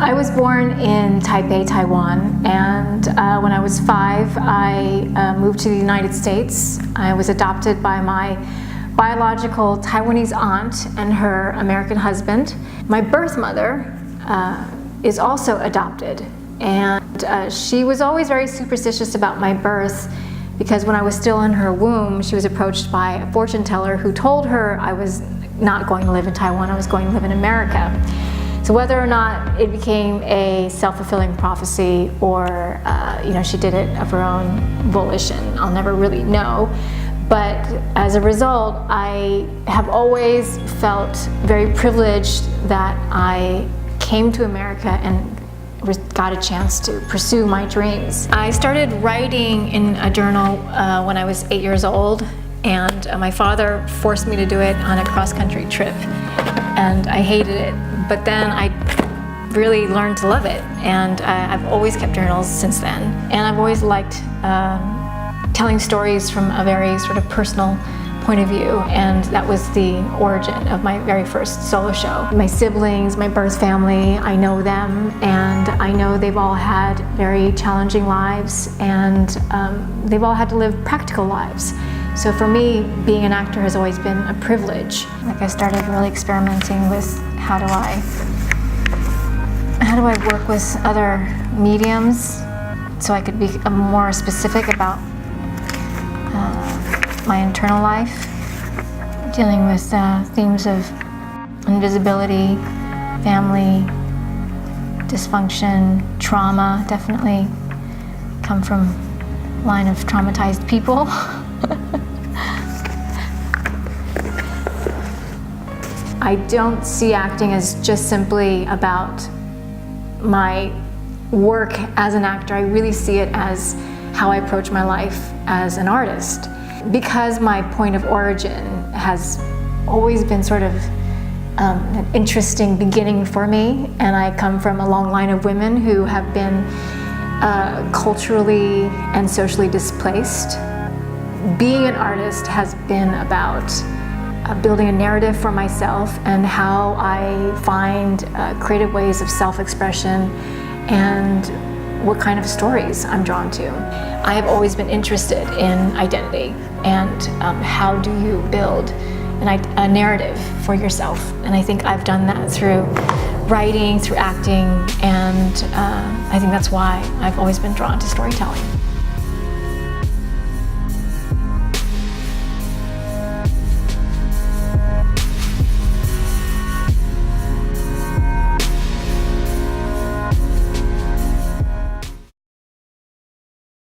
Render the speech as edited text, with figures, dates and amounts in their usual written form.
I was born in Taipei, Taiwan, and when I was 5, I moved to the United States. I was adopted by my biological Taiwanese aunt and her American husband. My birth mother is also adopted, and she was always very superstitious about my birth because when I was still in her womb, she was approached by a fortune teller who told her I was not going to live in Taiwan, I was going to live in America. So whether or not it became a self-fulfilling prophecy or she did it of her own volition, I'll never really know. But as a result, I have always felt very privileged that I came to America and got a chance to pursue my dreams. I started writing in a journal when I was 8 years old, and my father forced me to do it on a cross-country trip, and I hated it. But then I really learned to love it, and I've always kept journals since then. And I've always liked telling stories from a very sort of personal point of view, and that was the origin of my very first solo show. My siblings, my birth family, I know them, and I know they've all had very challenging lives, and they've all had to live practical lives. So for me, being an actor has always been a privilege. Like I started really experimenting with how do I work with other mediums so I could be more specific about my internal life, dealing with themes of invisibility, family, dysfunction, trauma. Definitely come from a line of traumatized people. I don't see acting as just simply about my work as an actor. I really see it as how I approach my life as an artist. Because my point of origin has always been sort of an interesting beginning for me, and I come from a long line of women who have been culturally and socially displaced. Being an artist has been about building a narrative for myself and how I find creative ways of self-expression and what kind of stories I'm drawn to. I have always been interested in identity and how do you build a narrative for yourself. And I think I've done that through writing, through acting, and I think that's why I've always been drawn to storytelling.